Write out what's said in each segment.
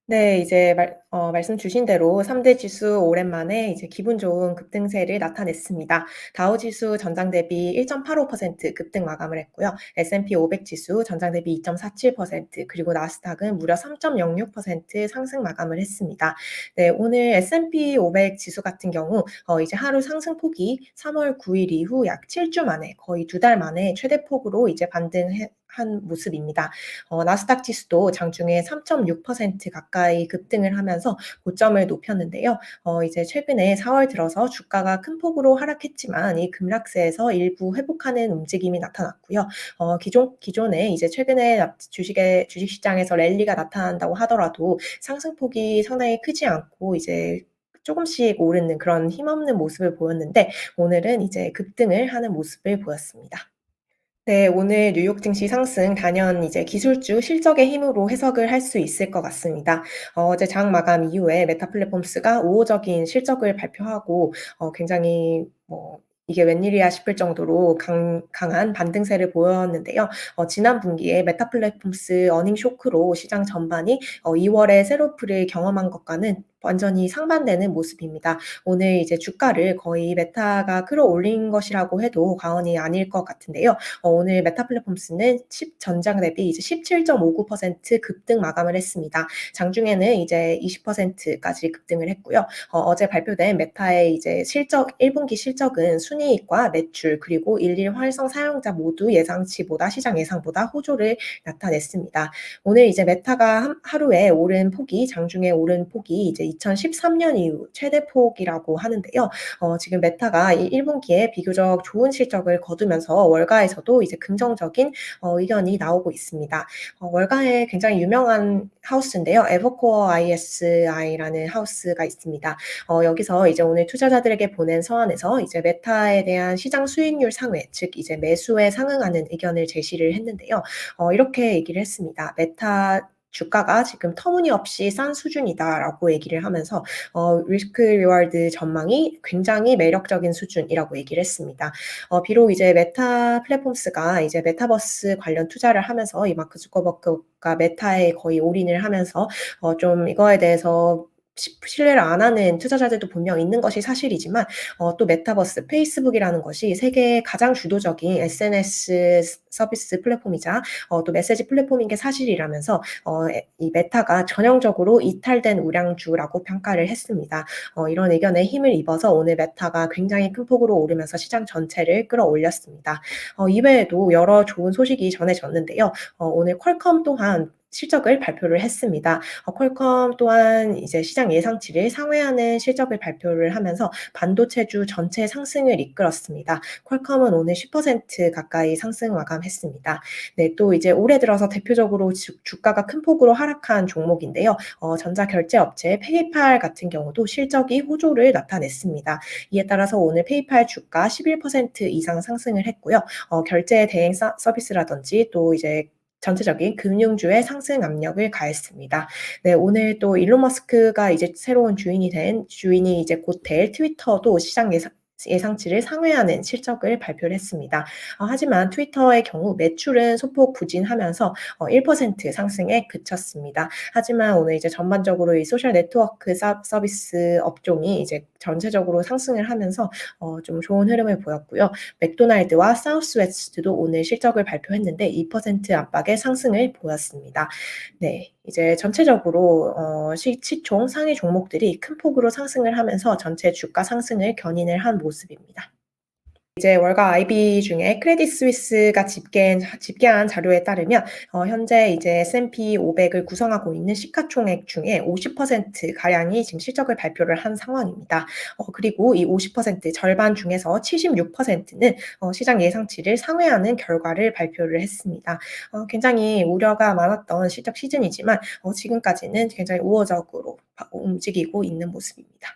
네. 이제 말씀 주신 대로 3대 지수 오랜만에 이제 기분 좋은 급등세를 나타냈습니다. 다우 지수 전장 대비 1.85% 급등 마감을 했고요. S&P 500 지수 전장 대비 2.47%, 그리고 나스닥은 무려 3.06% 상승 마감을 했습니다. 네. 오늘 S&P 500 지수 같은 경우 이제 하루 상승폭이 3월 9일 이후 약 7주 만에, 거의 2달 만에 최대폭으로 이제 반등해 한 모습입니다. 나스닥 지수도 장중에 3.6% 가까이 급등을 하면서 고점을 높였는데요. 이제 최근에 4월 들어서 주가가 큰 폭으로 하락했지만 이 급락세에서 일부 회복하는 움직임이 나타났고요. 기존에 이제 최근에 주식 시장에서 랠리가 나타난다고 하더라도 상승폭이 상당히 크지 않고 이제 쪼금씩 오르는 그런 힘없는 모습을 보였는데, 오늘은 이제 급등을 하는 모습을 보였습니다. 네. 오늘 뉴욕 증시 상승 단연 이제 기술주 실적의 힘으로 해석을 할 수 있을 것 같습니다. 어제 장 마감 이후에 메타 플랫폼스가 우호적인 실적을 발표하고 굉장히 이게 웬일이야 싶을 정도로 강한 반등세를 보였는데요. 지난 분기에 메타 플랫폼스 어닝 쇼크로 시장 전반이 2 월에 셋오프를 경험한 것과는 완전히 상반되는 모습입니다. 오늘 이제 주가를 거의 메타가 끌어올린 것이라고 해도 과언이 아닐 것 같은데요. 오늘 메타 플랫폼스는 전장 대비 이제 17.59% 급등 마감을 했습니다. 장중에는 이제 20%까지 급등을 했고요. 어제 발표된 메타의 이제 1분기 실적은 순이익과 매출, 그리고 일일 활성 사용자 모두 예상치보다, 시장 예상보다 호조를 나타냈습니다. 오늘 이제 메타가 하루에 오른 폭이, 장중에 오른 폭이 이제 2013년 이후 최대 폭이라고 하는데요. 지금 메타가 이 1분기에 비교적 좋은 실적을 거두면서 월가에서도 이제 긍정적인 의견이 나오고 있습니다. 월가에 굉장히 유명한 하우스인데요. 에버코어 ISI라는 하우스가 있습니다. 여기서 이제 오늘 투자자들에게 보낸 서한에서 이제 메타에 대한 시장 수익률 상회, 즉 이제 매수에 상응하는 의견을 제시를 했는데요. 이렇게 얘기를 했습니다. "메타 주가가 지금 터무니없이 싼 수준이다."라고 얘기를 하면서 리스크 리워드 전망이 굉장히 매력적인 수준이라고 얘기를 했습니다. 비록 이제 메타 플랫폼스가 이제 메타버스 관련 투자를 하면서 이 마크 주커버그가 메타에 거의 올인을 하면서 좀 이거에 대해서 신뢰를 안 하는 투자자들도 분명 있는 것이 사실이지만, 또 메타버스, 페이스북이라는 것이 세계의 가장 주도적인 SNS 서비스 플랫폼이자 또 메시지 플랫폼인 게 사실이라면서 이 메타가 전형적으로 이탈된 우량주라고 평가를 했습니다. 이런 의견에 힘을 입어서 오늘 메타가 굉장히 큰 폭으로 오르면서 시장 전체를 끌어올렸습니다. 이외에도 여러 좋은 소식이 전해졌는데요. 오늘 퀄컴 또한 실적을 발표를 했습니다. 퀄컴 또한 이제 시장 예상치를 상회하는 실적을 발표를 하면서 반도체주 전체 상승을 이끌었습니다. 퀄컴은 오늘 10% 가까이 상승 마감했습니다. 네. 또 이제 올해 들어서 대표적으로 주가가 큰 폭으로 하락한 종목인데요. 전자결제 업체 페이팔 같은 경우도 실적이 호조를 나타냈습니다. 이에 따라서 오늘 페이팔 주가 11% 이상 상승을 했고요. 결제 대행 서비스라든지 또 이제 전체적인 금융주에 상승 압력을 가했습니다. 네. 오늘 또 일론 머스크가 이제 새로운 주인이 이제 곧 될 트위터도 시장 예상치를 상회하는 실적을 발표를 했습니다. 하지만 트위터의 경우 매출은 소폭 부진하면서 1% 상승에 그쳤습니다. 하지만 오늘 이제 전반적으로 이 소셜 네트워크 서비스 업종이 이제 전체적으로 상승을 하면서 좀 좋은 흐름을 보였고요. 맥도날드와 사우스웨스트도 오늘 실적을 발표했는데 2% 안팎의 상승을 보였습니다. 네. 이제 전체적으로 시총 상위 종목들이 큰 폭으로 상승을 하면서 전체 주가 상승을 견인을 한 모습입니다. 이제 월가 IB 중에 크레딧 스위스가 집계한 자료에 따르면 현재 이제 S&P 500을 구성하고 있는 시가총액 중에 50% 가량이 지금 실적을 발표를 한 상황입니다. 그리고 이 50% 절반 중에서 76%는 시장 예상치를 상회하는 결과를 발표를 했습니다. 굉장히 우려가 많았던 실적 시즌이지만 지금까지는 굉장히 우호적으로 움직이고 있는 모습입니다.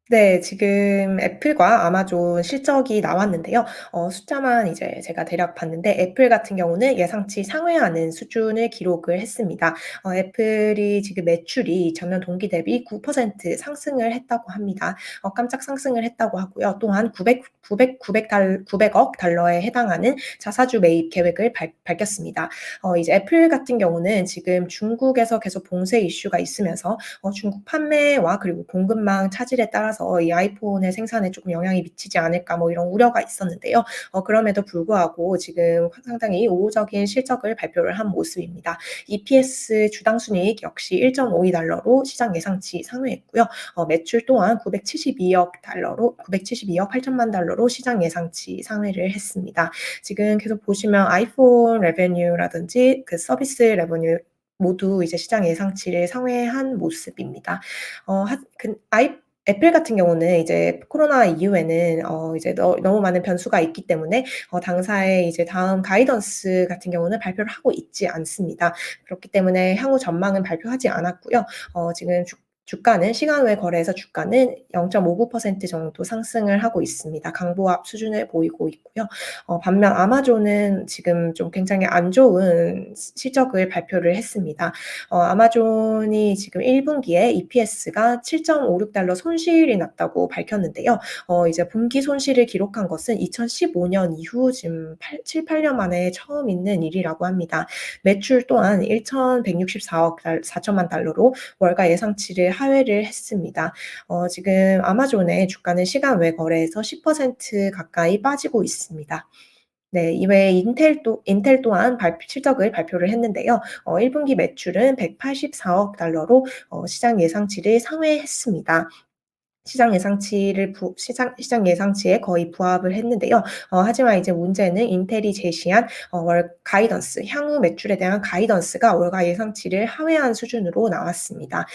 네. 지금 애플과 아마존 실적이 나왔는데요. 숫자만 이제 제가 대략 봤는데 애플 같은 경우는 예상치 상회하는 수준을 기록을 했습니다. 애플이 지금 매출이 전년 동기 대비 9% 상승을 했다고 합니다. 깜짝 상승을 했다고 하고요. 또한 900억 달러에 해당하는 자사주 매입 계획을 밝혔습니다. 이제 애플 같은 경우는 지금 중국에서 계속 봉쇄 이슈가 있으면서 중국 판매와 그리고 공급망 차질에 따라서 이 아이폰의 생산에 조금 영향이 미치지 않을까 뭐 이런 우려가 있었는데요. 그럼에도 불구하고 지금 상당히 우호적인 실적을 발표를 한 모습입니다. EPS 주당 순이익 역시 1.52달러로 시장 예상치 상회했고요. 매출 또한 972억 달러로 972억 8천만 달러로 시장 예상치 상회를 했습니다. 지금 계속 보시면 아이폰 레베뉴라든지 그 서비스 레베뉴 모두 이제 시장 예상치를 상회한 모습입니다. 하 근 아이 애플 같은 경우는 이제 코로나 이후에는 이제 너무 많은 변수가 있기 때문에 당사의 이제 다음 가이던스 같은 경우는 발표를 하고 있지 않습니다. 그렇기 때문에 향후 전망은 발표하지 않았고요. 지금 주가는 시간 외 거래에서 주가는 0.59% 정도 상승을 하고 있습니다. 강보합 수준을 보이고 있고요. 반면 아마존은 지금 좀 굉장히 안 좋은 실적을 발표를 했습니다. 아마존이 지금 1 분기에 EPS가 7.56달러 손실이 났다고 밝혔는데요. 이제 분기 손실을 기록한 것은 2015년 이후 지금 7-8년 만에 처음 있는 일이라고 합니다. 매출 또한 1,164억 4천만 달러로 월가 예상치를 하회를 했습니다. 지금 아마존의 주가는 시간 외 거래에서 10% 가까이 빠지고 있습니다. 네. 이외에 인텔 또한 실적을 발표를 했는데요. 1 분기 매출은 184억 달러로 시장 예상치를 상회했습니다. 시장 예상치에 거의 부합을 했는데요. 하지만 이제 문제는 인텔이 제시한 월 가이던스, 향후 매출에 대한 가이던스가 월가 예상치를 하회한 수준으로 나왔습니다.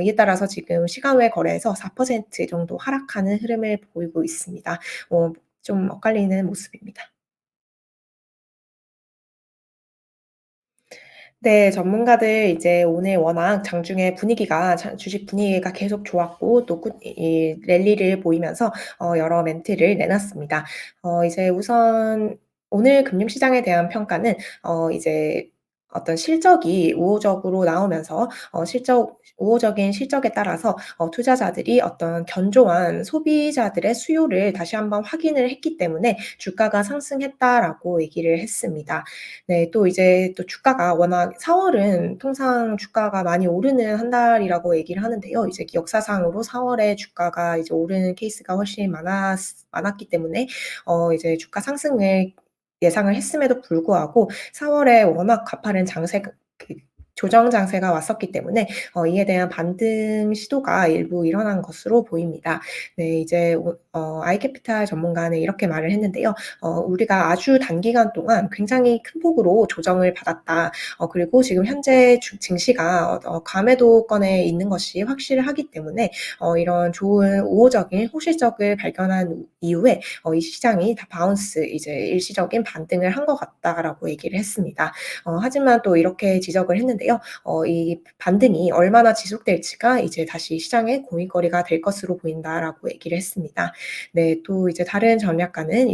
이에 따라서 지금 시간 외 거래에서 4% 정도 하락하는 흐름을 보이고 있습니다. 좀 엇갈리는 모습입니다. 네. 전문가들 이제 오늘 워낙 장중에 주식 분위기가 계속 좋았고 또 이 랠리를 보이면서 여러 멘트를 내놨습니다. 이제 우선 오늘 금융시장에 대한 평가는 이제 어떤 실적이 우호적으로 나오면서 우호적인 실적에 따라서 투자자들이 어떤 견조한 소비자들의 수요를 다시 한번 확인을 했기 때문에 "주가가 상승했다."라고 얘기를 했습니다. 네. 또 이제 또 주가가 워낙 4 월은 통상 주가가 많이 오르는 한 달이라고 얘기를 하는데요. 이제 역사상으로 4 월에 주가가 이제 오르는 케이스가 훨씬 많았기 때문에 이제 주가 상승을 예상을 했음에도 불구하고 4 월에 워낙 가파른 그 조정 장세가 왔었기 때문에 이에 대한 반등 시도가 일부 일어난 것으로 보입니다. 네. 이제 아이캐피탈 전문가는 이렇게 말을 했는데요. "우리가 아주 단기간 동안 굉장히 큰 폭으로 조정을 받았다. 그리고 지금 현재 증시가 과매도권에 있는 것이 확실하기 때문에 이런 좋은 우호적인 호실적을 발견한 이후에 이 시장이 다 바운스 이제 일시적인 반등을 한 것 같다."라고 얘기를 했습니다. 하지만 또 이렇게 지적을 했는데요. 이 반등이 얼마나 지속될지가 이제 다시 시장의 고민거리가 될 것으로 보인다라고 얘기를 했습니다. 네. 또 이제 다른 전략가는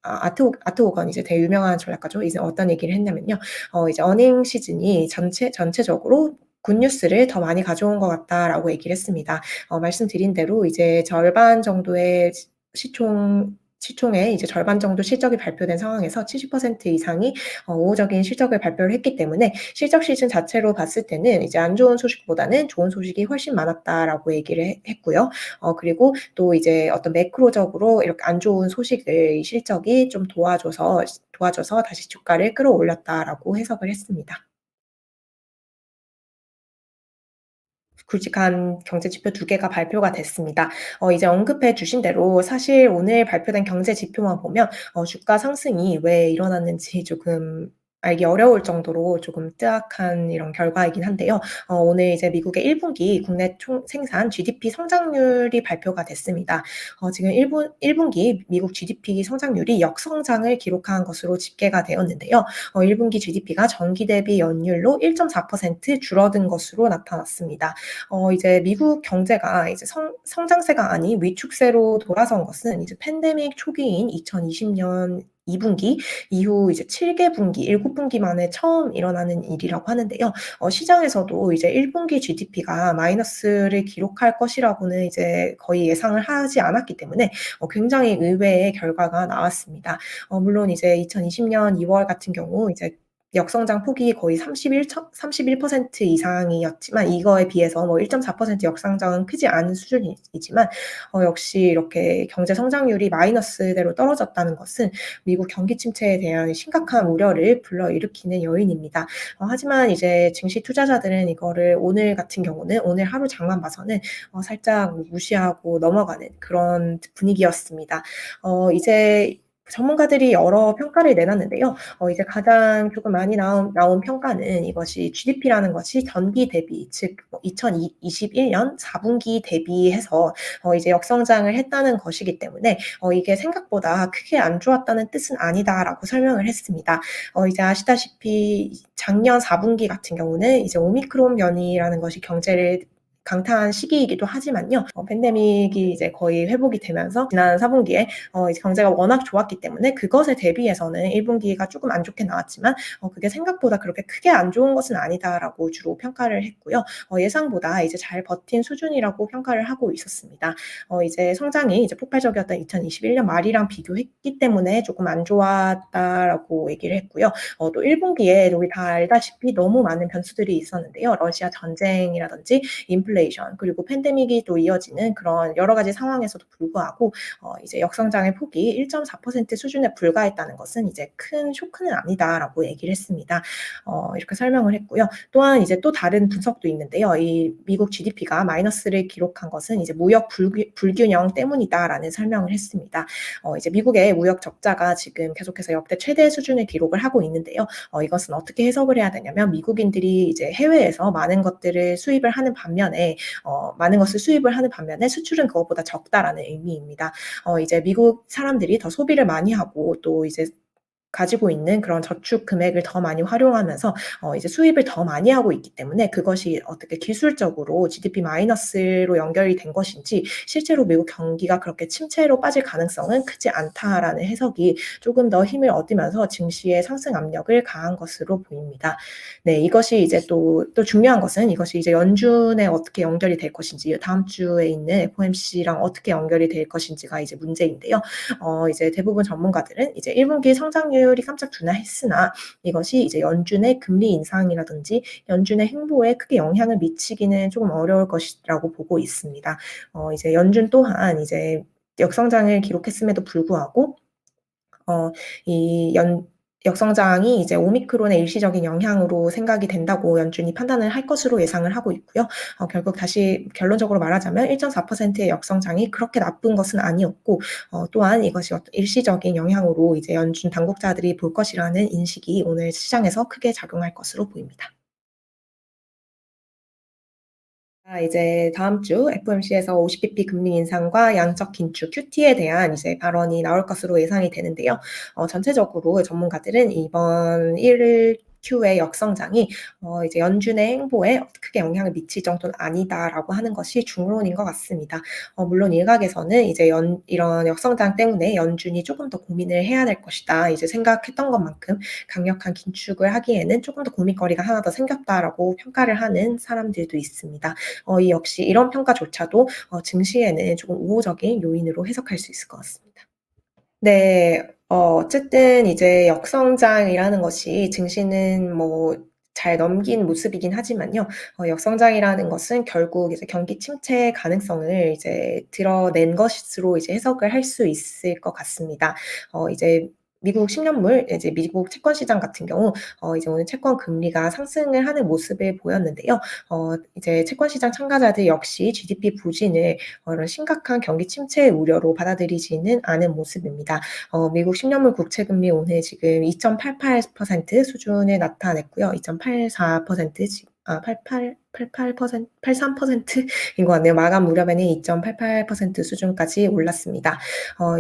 아트 오건 이제 되게 유명한 전략가죠. 이제 어떤 얘기를 했냐면요. 이제 "어닝 시즌이 전체적으로 굿뉴스를 더 많이 가져온 것 같다."라고 얘기를 했습니다. 말씀드린 대로 이제 절반 정도의 시총의 이제 절반 정도 실적이 발표된 상황에서 70% 이상이 우호적인 실적을 발표를 했기 때문에 실적 시즌 자체로 봤을 때는 이제 안 좋은 소식보다는 좋은 소식이 훨씬 많았다라고 얘기를 했고요. 그리고 또 이제 어떤 매크로적으로 이렇게 안 좋은 소식을 이 실적이 좀 도와줘서 다시 주가를 끌어올렸다라고 해석을 했습니다. 굵직한 경제 지표 2개가 발표가 됐습니다. 이제 언급해 주신 대로 사실 오늘 발표된 경제 지표만 보면 주가 상승이 왜 일어났는지 조금 알기 어려울 정도로 조금 뜨악한 이런 결과이긴 한데요. 오늘 이제 미국의 1 분기 국내 총 생산 GDP 성장률이 발표가 됐습니다. 지금 1 분기 미국 GDP 성장률이 역성장을 기록한 것으로 집계가 되었는데요. 1 분기 GDP가 전기 대비 연율로 1.4% 줄어든 것으로 나타났습니다. 이제 미국 경제가 이제 성장세가 아닌 위축세로 돌아선 것은 이제 팬데믹 초기인 2020년 2 분기 이후 이제 7개 분기, 7 분기 만에 처음 일어나는 일이라고 하는데요. 시장에서도 이제 1 분기 GDP가 마이너스를 기록할 것이라고는 이제 거의 예상을 하지 않았기 때문에 굉장히 의외의 결과가 나왔습니다. 물론 이제 2020년 2월 같은 경우 이제 역성장 폭이 거의 31% 이상이었지만 이거에 비해서 뭐 1.4% 역성장은 크지 않은 수준이지만 역시 이렇게 경제 성장률이 마이너스대로 떨어졌다는 것은 미국 경기 침체에 대한 심각한 우려를 불러일으키는 요인입니다. 하지만 이제 증시 투자자들은 이거를 오늘 같은 경우는 오늘 하루 장만 봐서는 살짝 무시하고 넘어가는 그런 분위기였습니다. 이제 전문가들이 여러 평가를 내놨는데요. 이제 가장 조금 많이 나온 평가는 이것이 GDP라는 것이 전기 대비, 즉 2021년 4분기 대비해서 이제 역성장을 했다는 것이기 때문에 이게 생각보다 크게 안 좋았다는 뜻은 아니다라고 설명을 했습니다. 이제 아시다시피 작년 4분기 같은 경우는 이제 오미크론 변이라는 것이 경제를 강타한 시기이기도 하지만요. 팬데믹이 이제 거의 회복이 되면서 지난 4분기에 이제 경제가 워낙 좋았기 때문에 그것에 대비해서는 1분기가 조금 안 좋게 나왔지만 그게 생각보다 그렇게 크게 안 좋은 것은 아니다라고 주로 평가를 했고요. 예상보다 이제 잘 버틴 수준이라고 평가를 하고 있었습니다. 이제 성장이 이제 폭발적이었던 2021년 말이랑 비교했기 때문에 조금 안 좋았다라고 얘기를 했고요. 또 1분기에 우리 다 알다시피 너무 많은 변수들이 있었는데요. 러시아 전쟁이라든지 인플레이션 그리고 팬데믹이 또 이어지는 그런 여러 가지 상황에서도 불구하고 이제 역성장의 폭이 1.4% 수준에 불과했다는 것은 이제 큰 쇼크는 아니다라고 얘기를 했습니다. 이렇게 설명을 했고요. 또한 이제 또 다른 분석도 있는데요. 이 미국 GDP가 마이너스를 기록한 것은 이제 무역 불균형 때문이다라는 설명을 했습니다. 이제 미국의 무역 적자가 지금 계속해서 역대 최대 수준을 기록을 하고 있는데요. 이것은 어떻게 해석을 해야 되냐면 미국인들이 이제 해외에서 많은 것들을 수입을 하는 반면에 많은 것을 수입을 하는 반면에 수출은 그것보다 적다라는 의미입니다. 이제 미국 사람들이 더 소비를 많이 하고 또 이제 가지고 있는 그런 저축 금액을 더 많이 활용하면서 이제 수입을 더 많이 하고 있기 때문에 그것이 어떻게 기술적으로 GDP 마이너스로 연결이 된 것인지 실제로 미국 경기가 그렇게 침체로 빠질 가능성은 크지 않다라는 해석이 조금 더 힘을 얻으면서 증시의 상승 압력을 가한 것으로 보입니다. 네, 이것이 이제 또 중요한 것은 이것이 이제 연준에 어떻게 연결이 될 것인지 다음 주에 있는 FOMC랑 어떻게 연결이 될 것인지가 이제 문제인데요. 이제 대부분 전문가들은 이제 1분기 성장률이 깜짝 둔화했으나 이것이 이제 연준의 금리 인상이라든지 연준의 행보에 크게 영향을 미치기는 조금 어려울 것이라고 보고 있습니다. 이제 연준 또한 이제 역성장을 기록했음에도 불구하고 이 역성장이 이제 오미크론의 일시적인 영향으로 생각이 된다고 연준이 판단을 할 것으로 예상을 하고 있고요. 결국 다시 결론적으로 말하자면 1.4%의 역성장이 그렇게 나쁜 것은 아니었고 또한 이것이 어떤 일시적인 영향으로 이제 연준 당국자들이 볼 것이라는 인식이 오늘 시장에서 크게 작용할 것으로 보입니다. 이제 다음 주 FOMC에서 50bp 금리 인상과 양적 긴축 QT에 대한 이제 발언이 나올 것으로 예상이 되는데요. 전체적으로 전문가들은 이번 1Q의 역성장이 이제 연준의 행보에 크게 영향을 미칠 정도는 아니다라고 하는 것이 중론인 것 같습니다. 물론 일각에서는 이제 이런 역성장 때문에 연준이 조금 더 고민을 해야 될 것이다. 이제 생각했던 것만큼 강력한 긴축을 하기에는 조금 더 고민거리가 하나 더 생겼다라고 평가를 하는 사람들도 있습니다. 이 역시 이런 평가조차도 증시에는 조금 우호적인 요인으로 해석할 수 있을 것 같습니다. 네. 어쨌든 이제 역성장이라는 것이 증시는 뭐 잘 넘긴 모습이긴 하지만요. 역성장이라는 것은 결국 이제 경기 침체 가능성을 이제 드러낸 것으로 이제 해석을 할 수 있을 것 같습니다. 이제 미국 10 년물 이제 미국 채권 시장 같은 경우 이제 오늘 채권 금리가 상승을 하는 모습을 보였는데요. 이제 채권 시장 참가자들 역시 GDP 부진을 이런 심각한 경기 침체 우려로 받아들이지는 않은 모습입니다. 미국 10 년물 국채 금리 오늘 지금 2.88% 수준을 나타냈고요. 2.84% 지 아 88% 83%인 것 같네요. 마감 무렵에는 2.88% 수준까지 올랐습니다.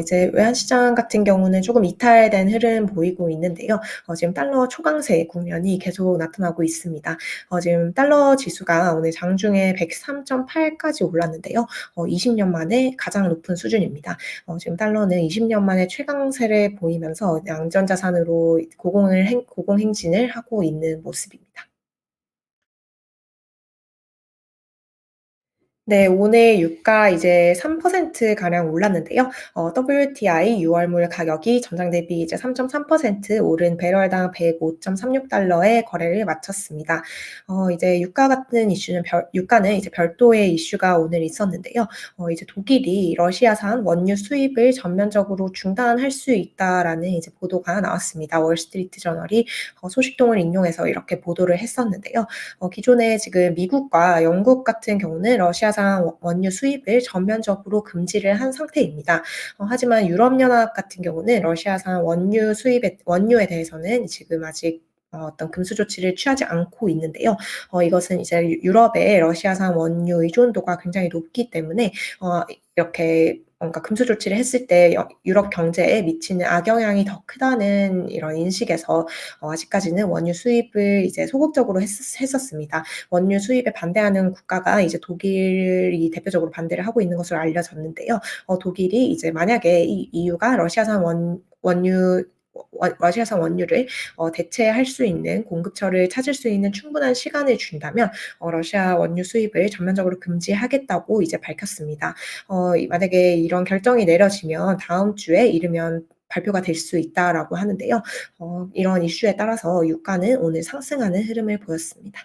이제 외환시장 같은 경우는 조금 이탈된 흐름 보이고 있는데요. 지금 달러 초강세 국면이 계속 나타나고 있습니다. 지금 달러 지수가 오늘 장중에 103.8까지 올랐는데요. 20년 만에 가장 높은 수준입니다. 지금 달러는 20년 만에 최강세를 보이면서 양전자산으로 고공행진을 하고 있는 모습입니다. 네. 오늘 유가 이제 3% 가량 올랐는데요. WTI 6월물 가격이 전장 대비 이제 3.3% 오른 배럴당 105.36 달러에 거래를 마쳤습니다. 이제 유가는 이제 별도의 이슈가 오늘 있었는데요. 이제 독일이 러시아산 원유 수입을 전면적으로 중단할 수 있다라는 이제 보도가 나왔습니다. 월스트리트 저널이 소식통을 인용해서 이렇게 보도를 했었는데요. 기존에 지금 미국과 영국 같은 경우는 러시아산 원유 수입을 전면적으로 금지를 한 상태입니다. 하지만 유럽연합 같은 경우는 러시아산 원유에 대해서는 지금 아직 어떤 금수 조치를 취하지 않고 있는데요. 이것은 이제 유럽의 러시아산 원유 의존도가 굉장히 높기 때문에 이렇게 뭔가 금수 조치를 했을 때 유럽 경제에 미치는 악영향이 더 크다는 이런 인식에서 아직까지는 원유 수입을 이제 소극적으로 했었습니다. 원유 수입에 반대하는 국가가 이제 독일이 대표적으로 반대를 하고 있는 것으로 알려졌는데요. 독일이 이제 만약에 이 EU가 러시아산 원유를 대체할 수 있는 공급처를 찾을 수 있는 충분한 시간을 준다면 러시아 원유 수입을 전면적으로 금지하겠다고 이제 밝혔습니다. 만약에 이런 결정이 내려지면 다음 주에 이르면 발표가 될 수 있다라고 하는데요. 이런 이슈에 따라서 유가는 오늘 상승하는 흐름을 보였습니다.